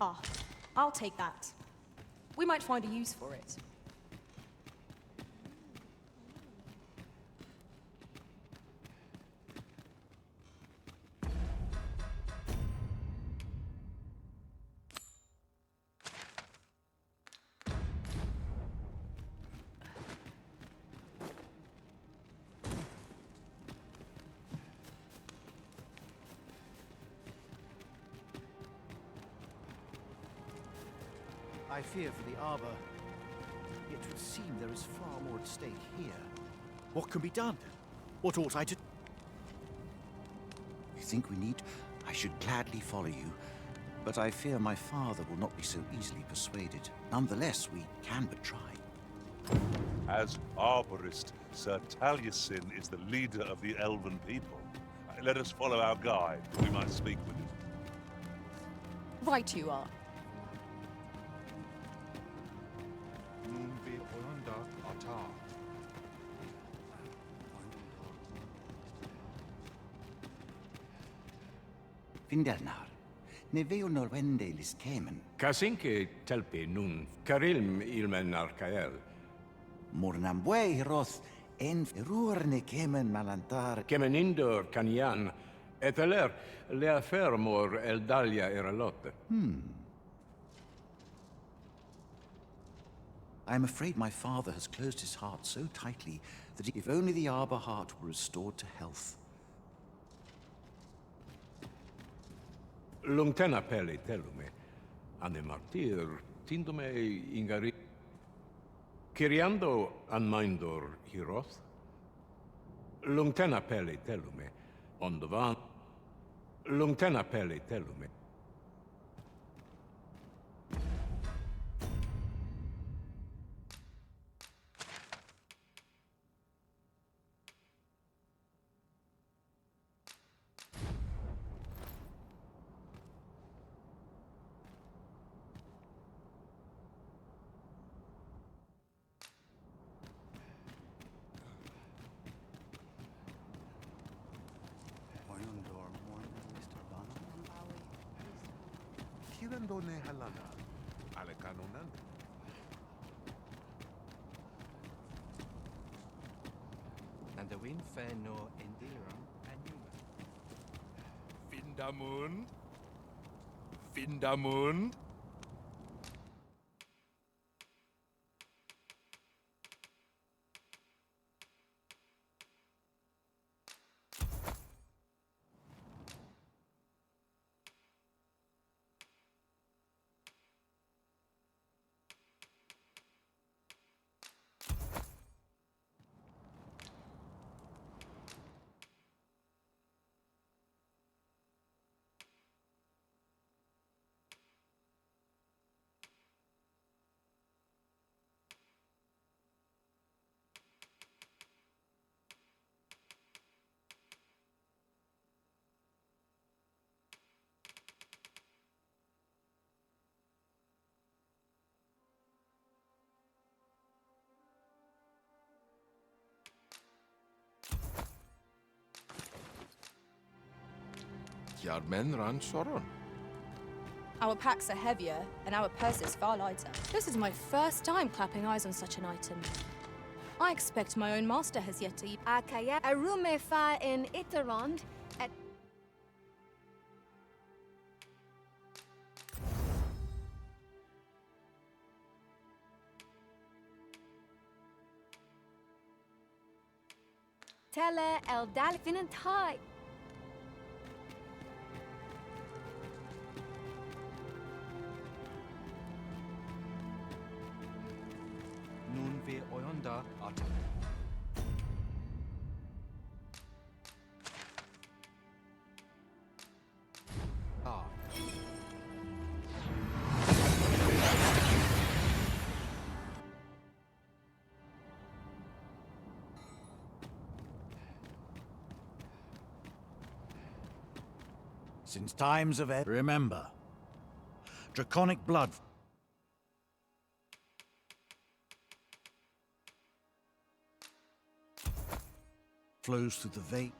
Ah, I'll take that. We might find a use for it. I fear for the Arbor. It would seem there is far more at stake here. What can be done? What ought I to... You think we need... I should gladly follow you, but I fear my father will not be so easily persuaded. Nonetheless, we can but try. As arborist, Sir Taliesin is the leader of the elven people. Let us follow our guide, that we might speak with him. Right you are. Findernar, ne veo norwende lis kemen. Kasinke telpi nun karilm ilmen arkael. Mornambue roth en ruor ne kemen malantar. Kemenindor kanian, eteler le affermor el dalia eralotte. I am afraid my father has closed his heart so tightly that if only the arbor heart were restored to health. Lungtena peli telume, ane martir, tindume ingari. Kiriando anmaindor hiroth. Lungtena peli telume, ondovan. Lungtena peli telume. Kirandone halana, alekanonan. And the wind no endiram and Vindamund. Vindamund. Jarmen ran soron. Our packs are heavier, and our purses far lighter. This is my first time clapping eyes on such an item. I expect my own master has yet to eat. Akaya arume fa in iterond at Tele el dalfinantai. Nun ve oyonda at. Ah. Since times of remember, draconic blood flows through the vein.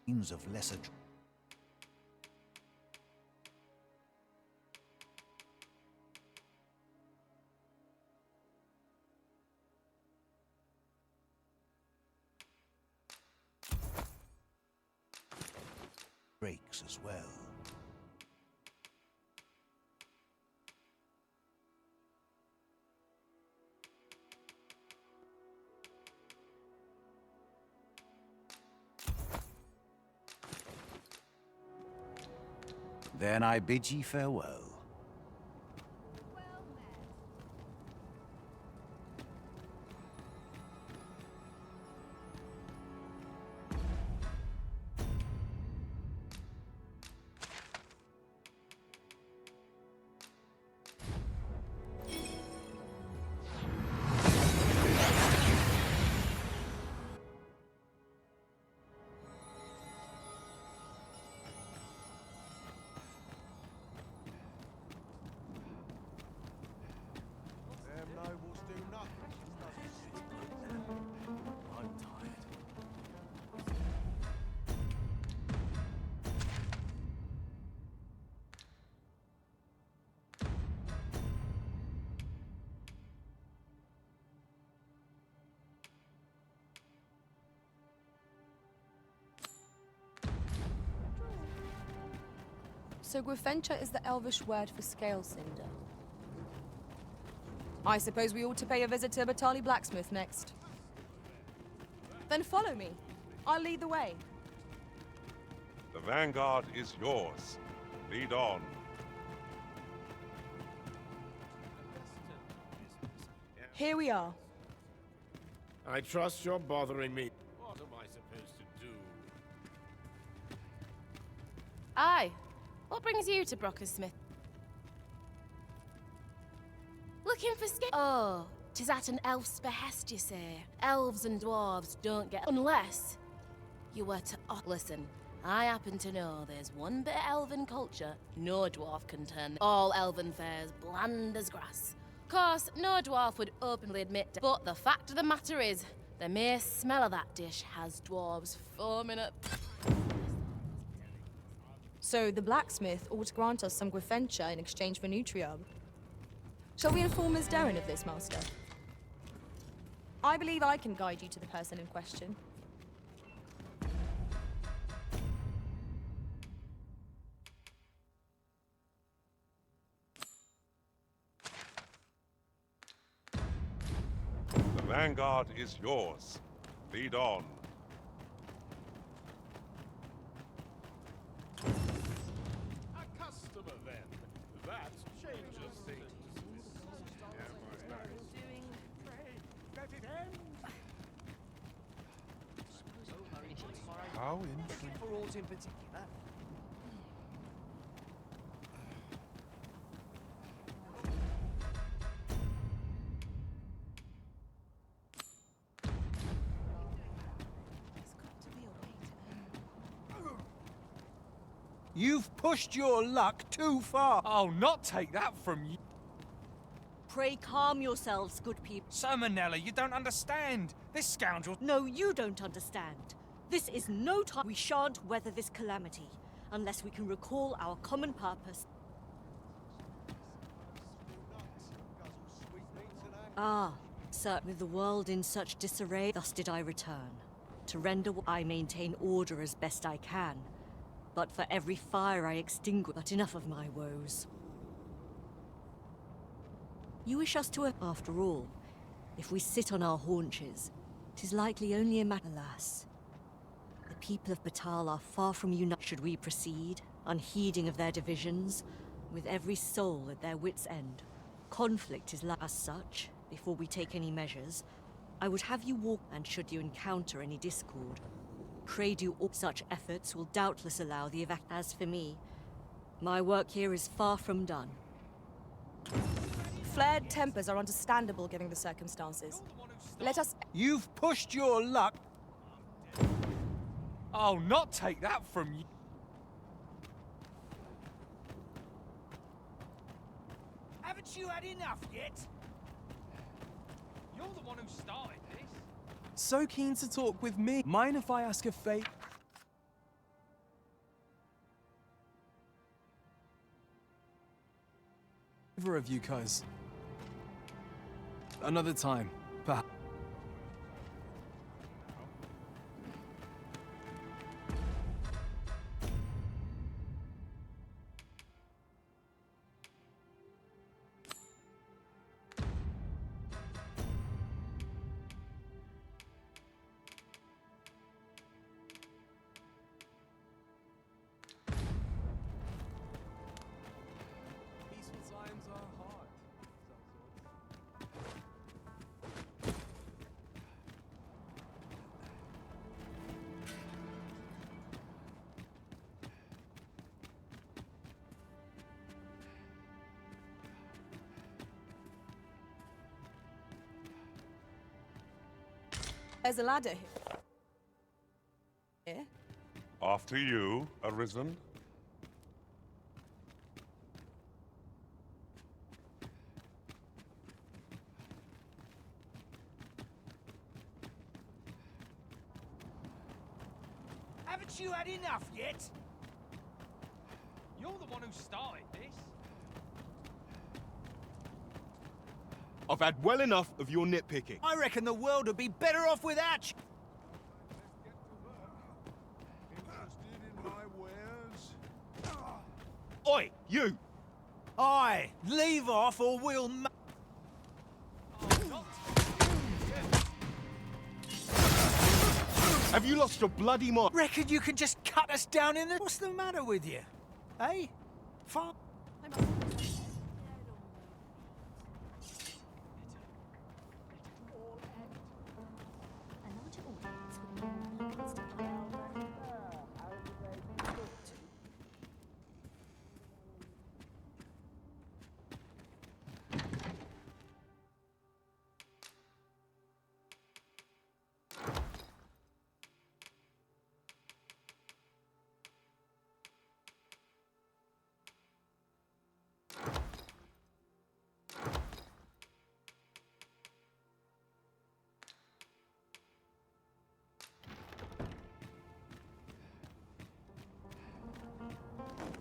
Means of lesser. Breaks as well. Then I bid ye farewell. So Gwefencha is the Elvish word for scale cinder. I suppose we ought to pay a visit to Batali blacksmith next. Then follow me. I'll lead the way. The vanguard is yours. Lead on. Here we are. I trust you're bothering me. What am I supposed to do? Aye. What brings you to Brockersmith? Looking for Oh, 'tis at an elf's behest, you say. Elves and dwarves don't get... Unless you were to... Oh, listen, I happen to know there's one bit of elven culture no dwarf can turn. All elven fare's bland as grass. Course, no dwarf would openly admit to... But the fact of the matter is, the mere smell of that dish has dwarves foaming at... So the blacksmith ought to grant us some Gwefencha in exchange for Nutriarb. Shall we inform Ms. Darren of this, Master? I believe I can guide you to the person in question. The vanguard is yours. Lead on. How interesting. For aught in particular? You've pushed your luck too far. I'll not take that from you. Pray calm yourselves, good people. So, Manella, you don't understand. This scoundrel... No, you don't understand. This is no time. We shan't weather this calamity unless we can recall our common purpose. Ah, sir, with the world in such disarray, thus did I return. To render I maintain order as best I can. But for every fire I extinguish, but enough of my woes. You wish us to, after all, if we sit on our haunches, 'tis likely only a matter, alas. The people of Batal are far from united. Should we proceed, unheeding of their divisions, with every soul at their wits' end? Conflict is as such. Before we take any measures, I would have you walk, and should you encounter any discord, pray do all such efforts will doubtless allow the evac. As for me, my work here is far from done. Flared tempers are understandable given the circumstances. Let us... You've pushed your luck... I'll not take that from you. Haven't you had enough yet? You're the one who started this. So keen to talk with me. Mind if I ask a favor? either of you, cuz. Another time, perhaps. There's a ladder here. After you, Arisen. Haven't you had enough yet? You're the one who started this. I've had well enough of your nitpicking. I reckon the world would be better off without you. Oi, you! Aye, leave off or we'll Have you lost your bloody mind? Reckon you can just cut us down in the... What's the matter with you? Eh? Far...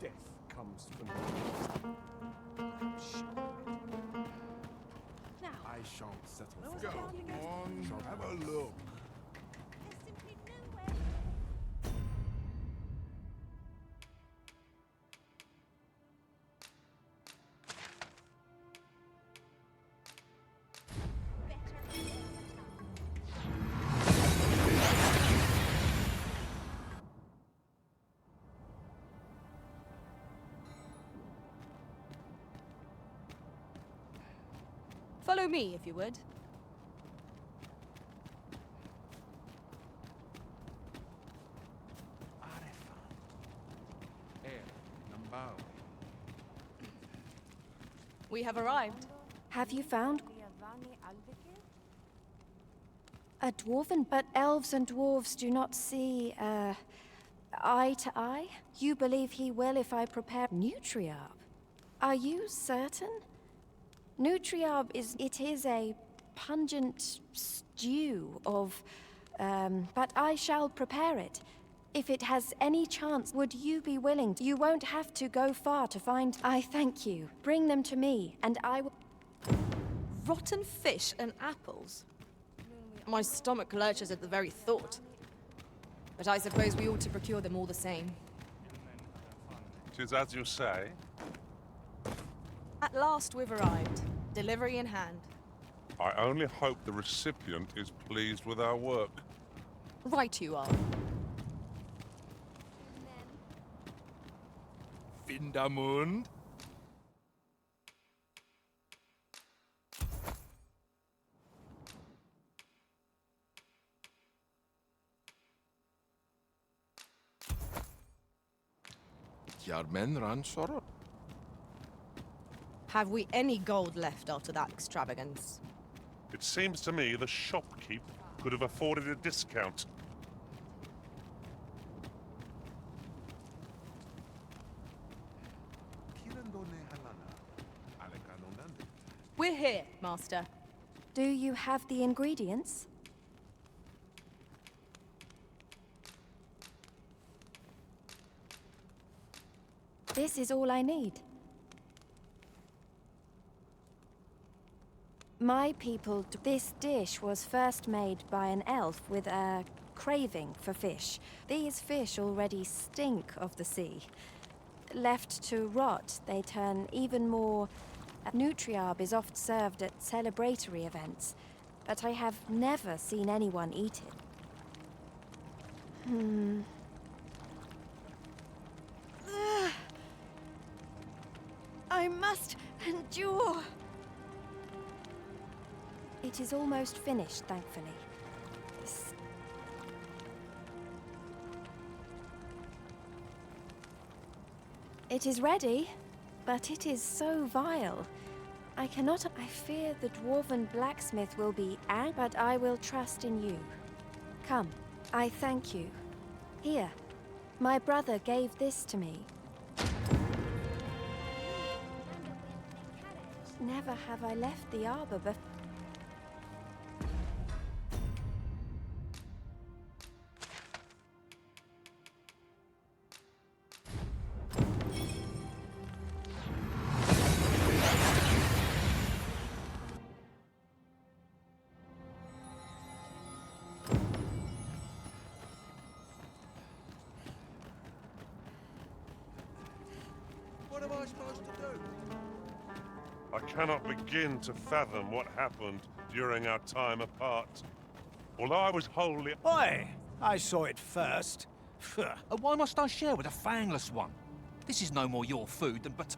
Death comes from I shan't settle for Go on, have a look. Follow me, if you would. We have arrived. Have you found a dwarven? But elves and dwarves do not see, eye to eye? You believe he will if I prepare Nutriarb? Are you certain? Nutriarb is a pungent stew of, but I shall prepare it. If it has any chance, would you be willing? You won't have to go far to find. I thank you. Bring them to me, and I will. Rotten fish and apples. My stomach lurches at the very thought. But I suppose we ought to procure them all the same. 'Tis as you say. At last we've arrived. Delivery in hand. I only hope the recipient is pleased with our work. Right you are. Vindamund. Jarmen ran sorrow. Have we any gold left after that extravagance? It seems to me the shopkeep could have afforded a discount. We're here, Master. Do you have the ingredients? This is all I need. My people, this dish was first made by an elf with a craving for fish. These fish already stink of the sea. Left to rot, they turn even more... Nutriarb is oft served at celebratory events, but I have never seen anyone eat it. I must endure. It is almost finished, thankfully. It is ready, but it is so vile. I cannot... I fear the dwarven blacksmith will be angry, but I will trust in you. Come, I thank you. Here, my brother gave this to me. Never have I left the arbor before. What am I supposed to do? I cannot begin to fathom what happened during our time apart. Although I was wholly... Oi! I saw it first. Why must I share with a fangless one? This is no more your food than but...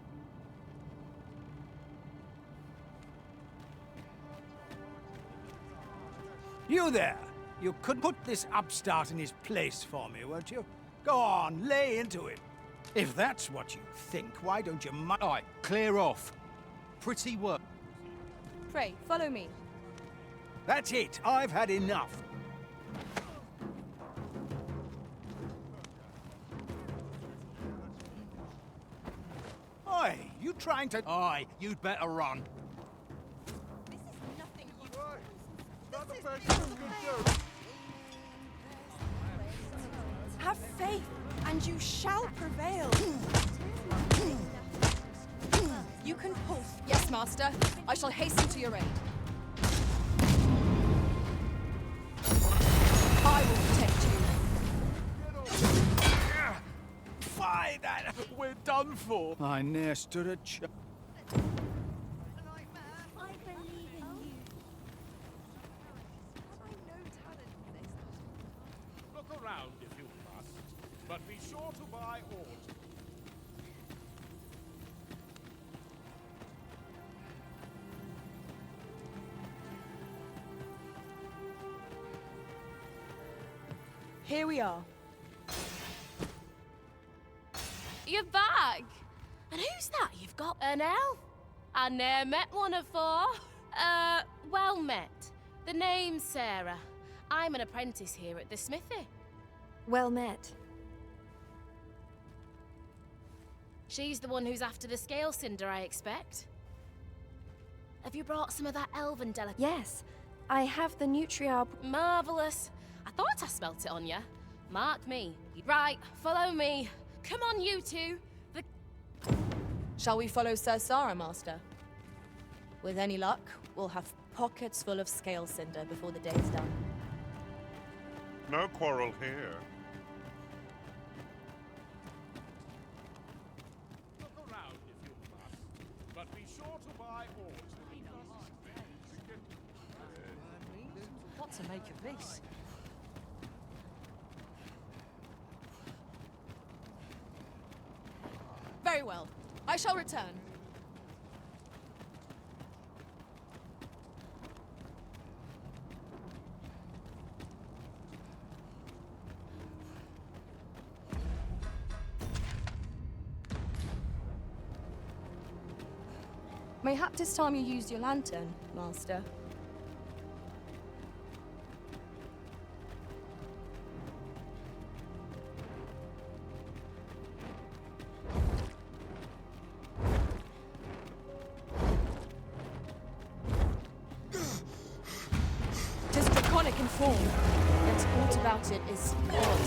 You there! You could put this upstart in his place for me, won't you? Go on, lay into him. If that's what you think, why don't you Aye, clear off. Pretty work. Pray, follow me. That's it. I've had enough. Oi, you trying to... Aye, you'd better run. This is nothing you... Another person could do. Have faith, and you shall prevail. You can pull. Yes, master. I shall hasten to your aid. I will protect you. Fie that! We're done for. I ne'er stood a chance. Look around if you must, but be sure to buy aught. Here we are. You're back! And who's that you've got? An elf? I ne'er met one afore. Well met. The name's Sarah. I'm an apprentice here at the smithy. Well met. She's the one who's after the scale cinder, I expect. Have you brought some of that elven delicacy? Yes, I have the Nutriarb. Marvellous. I thought I smelt it on you. Mark me. Right, follow me. Come on, you two. Shall we follow Sir Sarah, master? With any luck, we'll have pockets full of scale cinder before the day's done. No quarrel here. Look around if you must, but be sure to buy aught. What to make of this? Very well. I shall return. Mayhap this time you used your lantern, master. In form, yet aught about it is odd.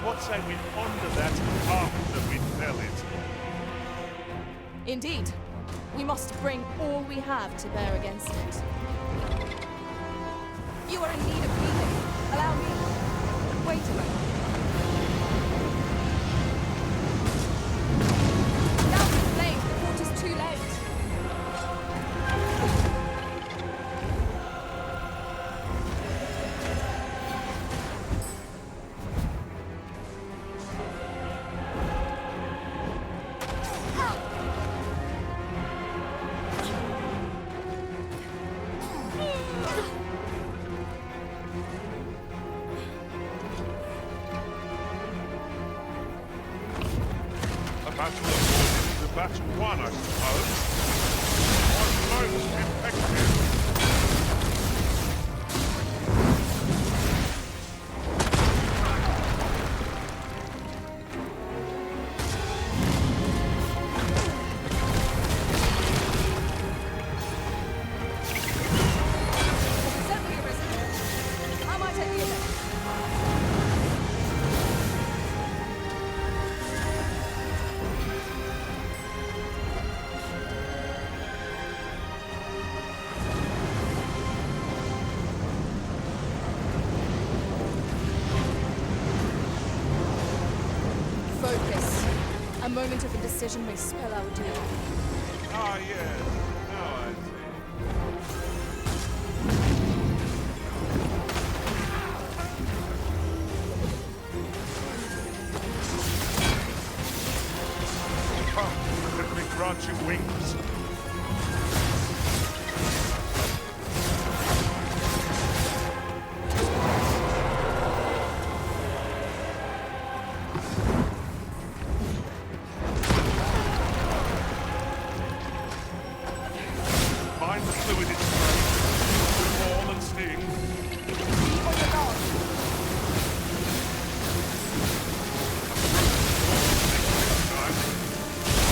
What say we ponder that after we fell it? Indeed. We must bring all we have to bear against it. You are in need of healing. Allow me. Wait a moment. Now be blamed before it is too late. Battle avoided is a battle won, I suppose. One most effective. Certainly arisen. How might I do this? Focus. A moment of indecision may spell our doom. Ah, yes. Now I see. Come, let me grant you wings. Find the fluid it's sprayed. Warm and sting. Be on your guard.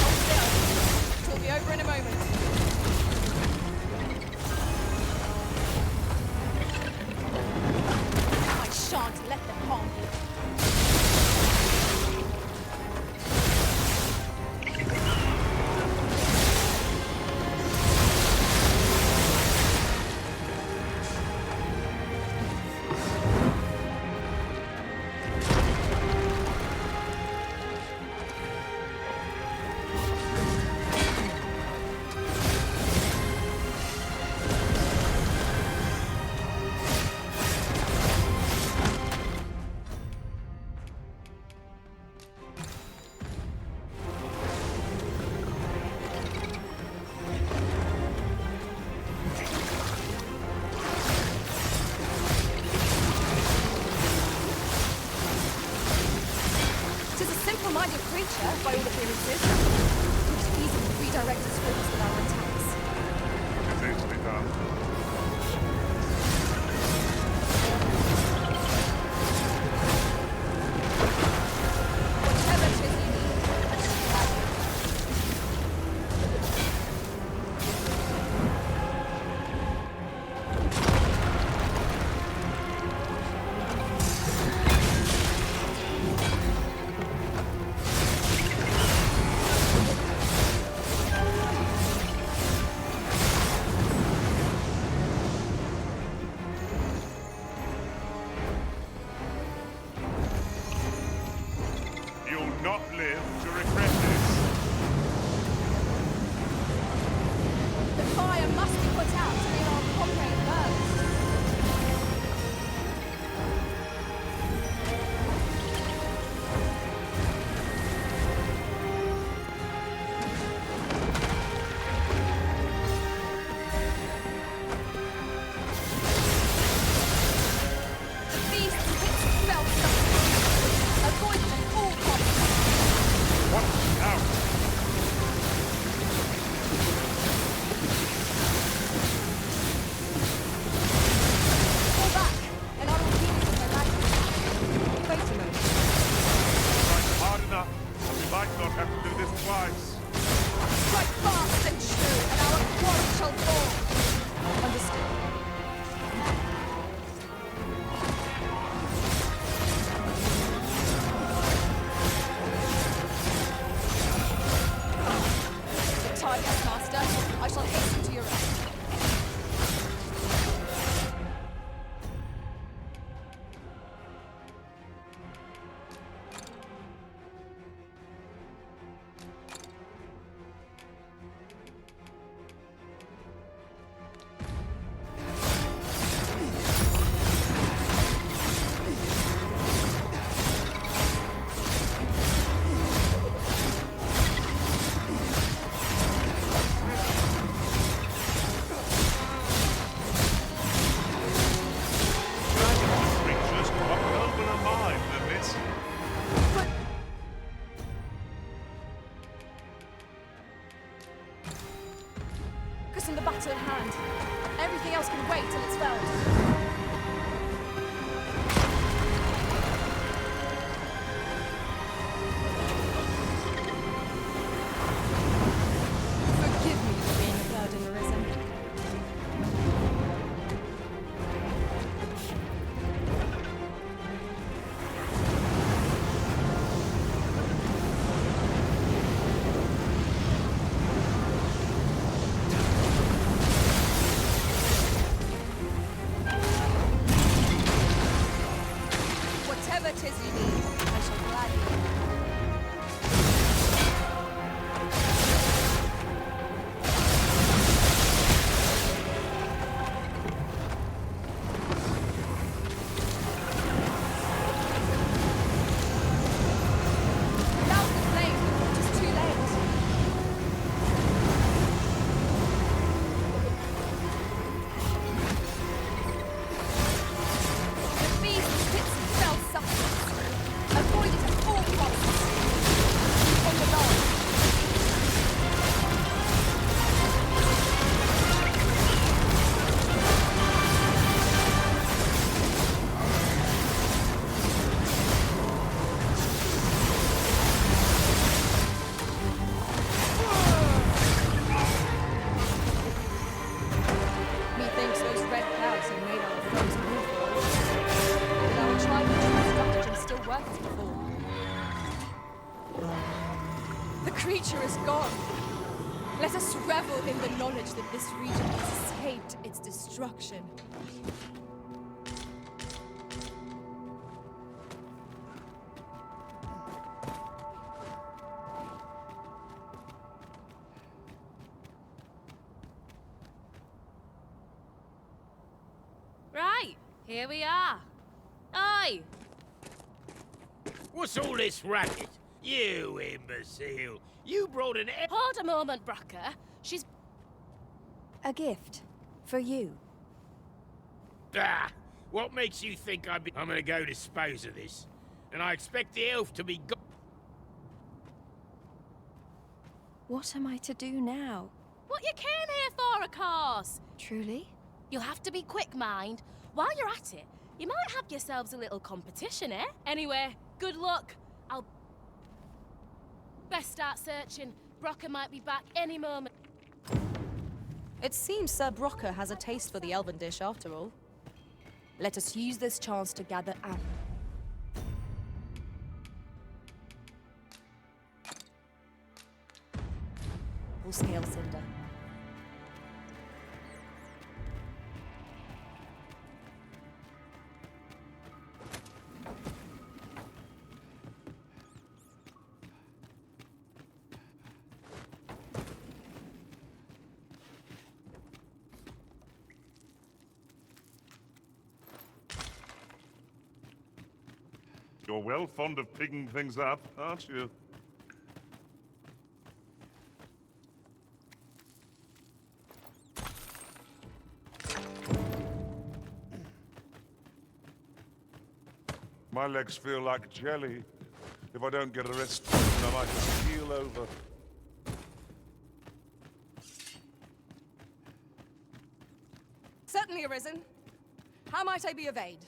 Hold still. It'll be over in a moment. I shan't let them harm you. Tis a simple-minded creature, by all appearances. We could easily redirect its focus with our attacks. It's easily done. Whatever it is you need, I shall provide you. You'll not live to regret this. The fire must be put out to make our comrade burst. The beast pits smell something. Avoid them at all costs. What? creature is gone. Let us revel in the knowledge that this region has escaped its destruction. Right, here we are. Oi! What's all this racket? You imbecile! You brought an Hold a moment, Brocker. She's... A gift. For you. Ah! What makes you think I'm gonna go dispose of this? And I expect the elf to be What am I to do now? What you came here for, of course! Truly? You'll have to be quick, mind. While you're at it, you might have yourselves a little competition, eh? Anyway, good luck. I'll... Best start searching. Brocker might be back any moment. It seems Sir Brocker has a taste for the elven dish after all. Let us use this chance to gather out. Full scale cinder. You're well fond of picking things up, aren't you? My legs feel like jelly. If I don't get a rest, I might just keel over. Certainly arisen. How might I be of aid?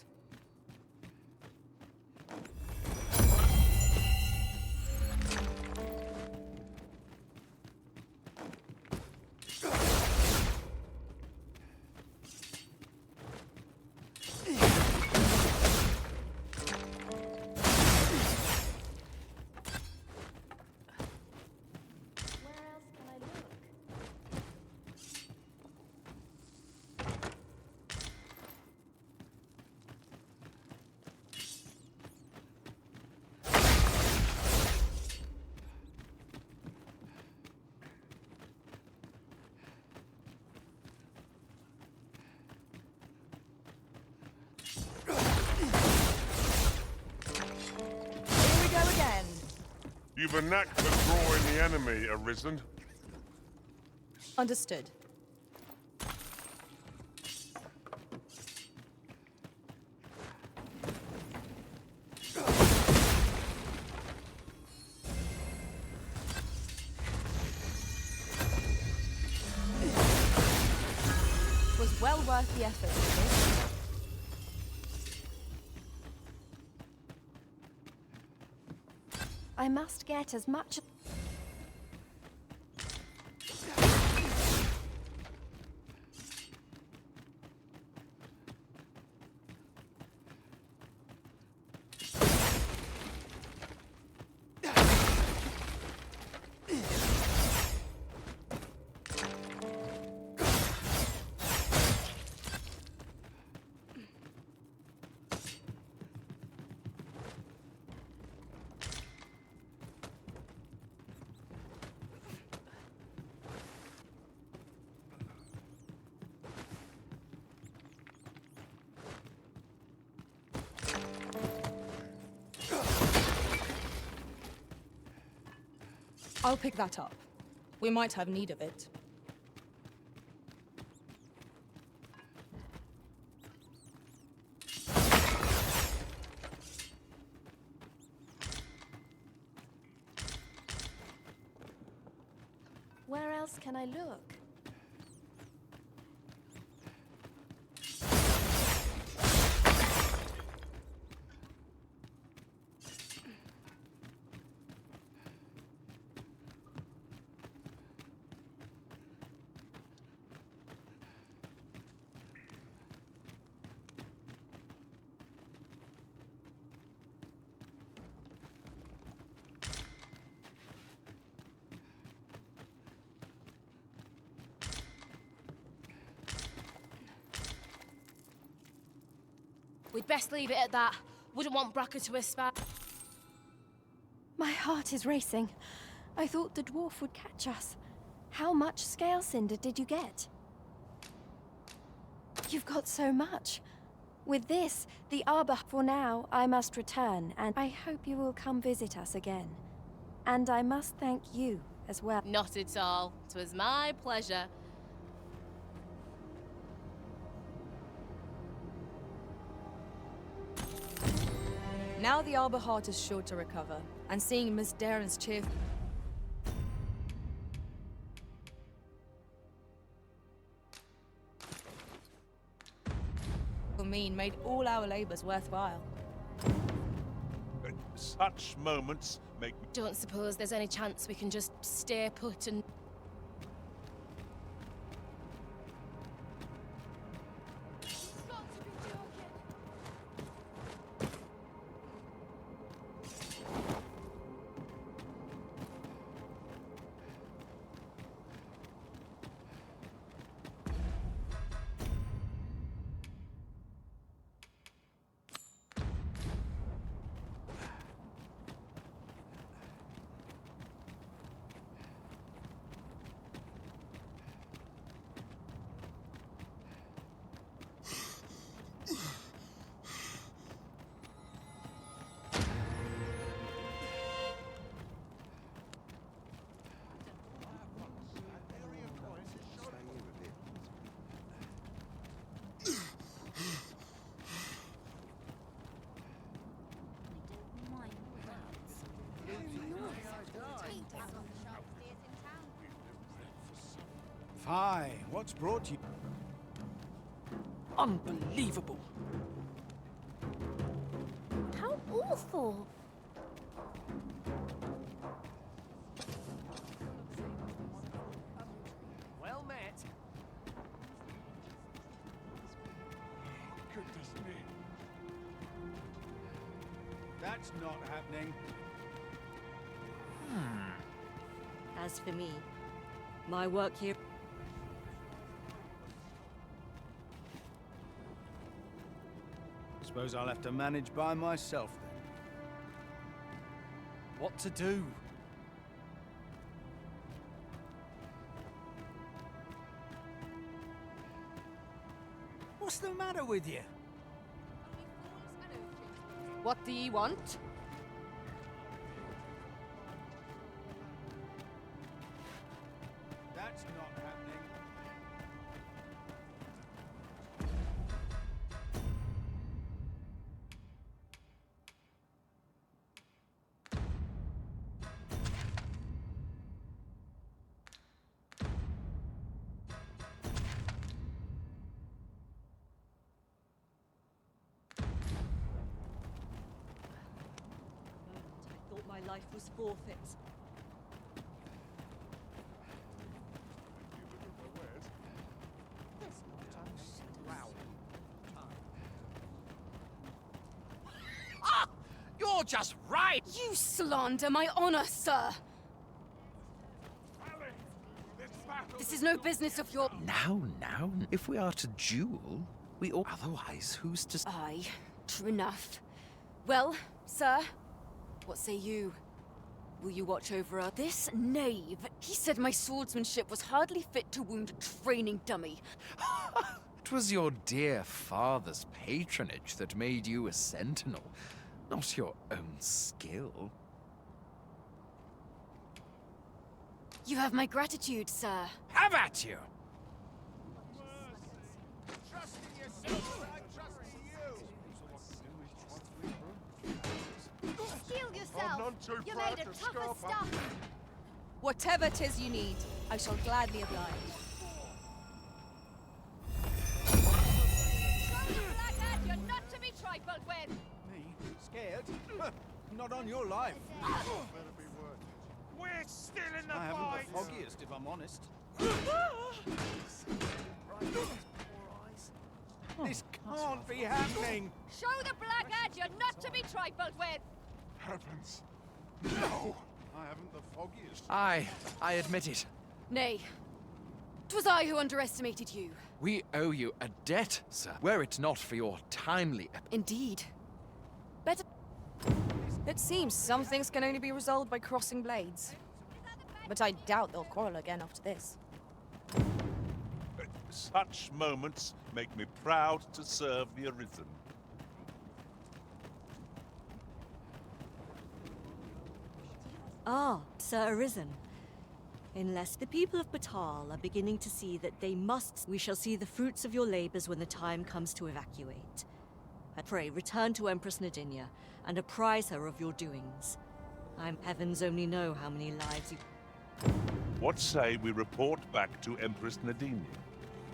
You've a knack for drawing the enemy, Arisen. Understood. It was well worth the effort, isn't it? I must get as much... I'll pick that up. We might have need of it. Where else can I look? We'd best leave it at that. Wouldn't want Bracker to aspire. My heart is racing. I thought the dwarf would catch us. How much scale cinder did you get? You've got so much. With this, the arbor. For now, I must return, and I hope you will come visit us again. And I must thank you as well. Not at all. 'Twas my pleasure. Now the Arbor Heart is sure to recover, and seeing Miss Darren's cheerful mean made all our labors worthwhile. Such moments make me... Don't suppose there's any chance we can just stay put and... Hi, what's brought you? Unbelievable. How awful. Well met. Goodness me. That's not happening. As for me, my work here... Suppose I'll have to manage by myself then. What to do? What's the matter with you? What do ye want? That's not happening. I thought my life was forfeit. You're just right! You slander my honor, sir! This is no business of your... Now, if we are to duel, we ought... Otherwise, who's to... Aye, true enough. Well, sir, what say you? Will you watch over her? This knave, he said my swordsmanship was hardly fit to wound a training dummy. It was your dear father's patronage that made you a sentinel, not your own skill. You have my gratitude, sir. Have at you! Heal yourself! You're made of tougher stuff! Whatever 'tis you need, I shall gladly oblige. Blackhead, you're not to be trifled with! Me? Scared? Not on your life. We're still in the I haven't fight! the foggiest, if I'm honest. This can't be happening! Show the Blackhead you're not to be trifled with! Heavens. No! I haven't the foggiest. I admit it. Nay, 'Twas I who underestimated you. We owe you a debt, sir. Were it not for your timely... Indeed. Better... It seems some things can only be resolved by crossing blades. But I doubt they'll quarrel again after this. Such moments make me proud to serve the Arisen. Ah, Sir Arisen. Unless the people of Batal are beginning to see that they must, we shall see the fruits of your labors when the time comes to evacuate. I pray, return to Empress Nadinia and apprise her of your doings. Heavens only know how many lives you... What say we report back to Empress Nadinia?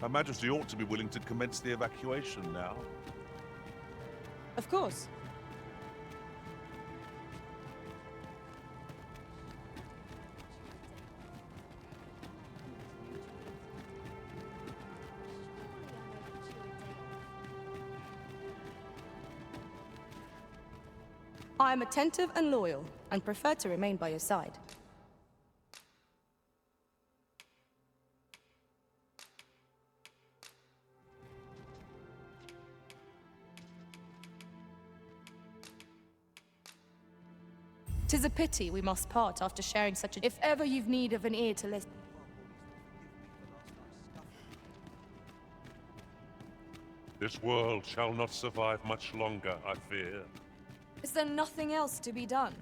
Her Majesty ought to be willing to commence the evacuation now. Of course. I am attentive and loyal, and prefer to remain by your side. Tis a pity we must part after sharing such a... If ever you've need of an ear to listen... This world shall not survive much longer, I fear. Is there nothing else to be done?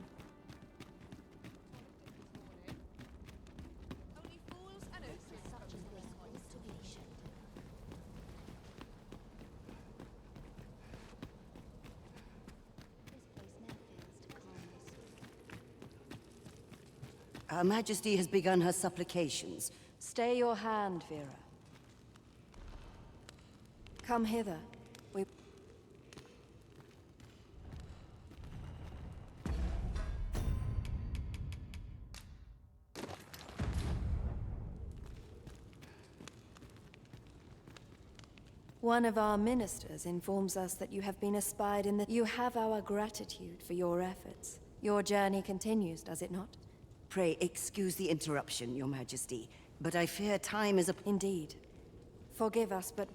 Her Majesty has begun her supplications. Stay your hand, Vera. Come hither. We... One of our ministers informs us that you have been espied in the... You have our gratitude for your efforts. Your journey continues, does it not? Pray excuse the interruption, Your Majesty, but I fear time is a... Indeed. Forgive us, but...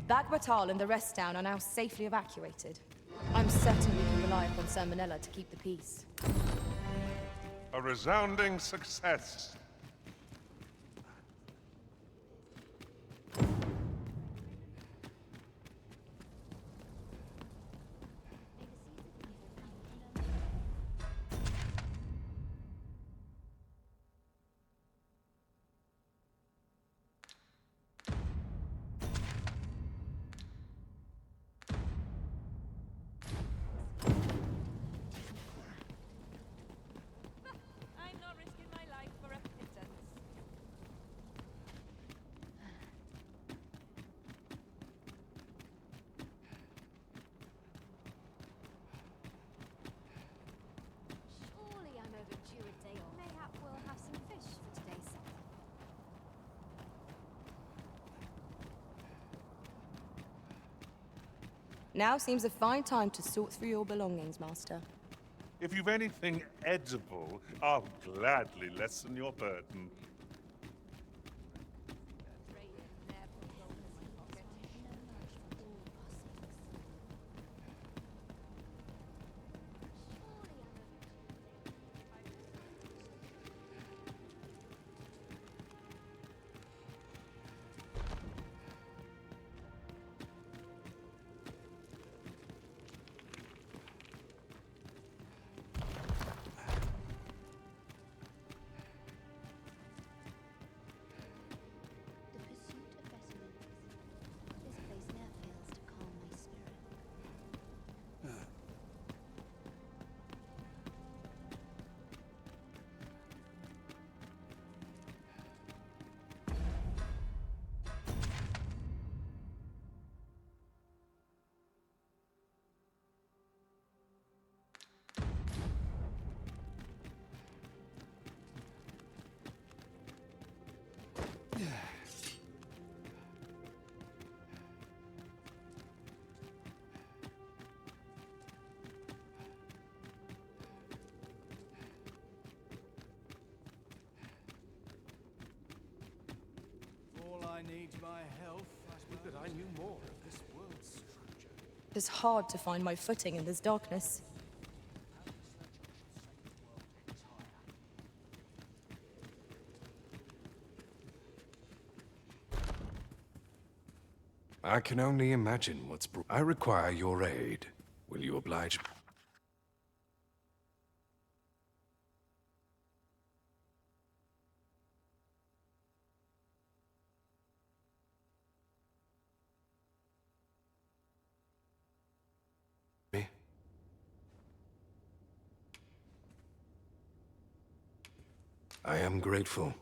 Bagbatal and the rest down are now safely evacuated. I'm certain we can rely upon Sir Manila to keep the peace. A resounding success. Now seems a fine time to sort through your belongings, Master. If you've anything edible, I'll gladly lessen your burden. needs my help. I wish that I knew more of this world's structure. It's hard to find my footing in this darkness. I can only imagine what's I require your aid. Will you oblige me? I am grateful.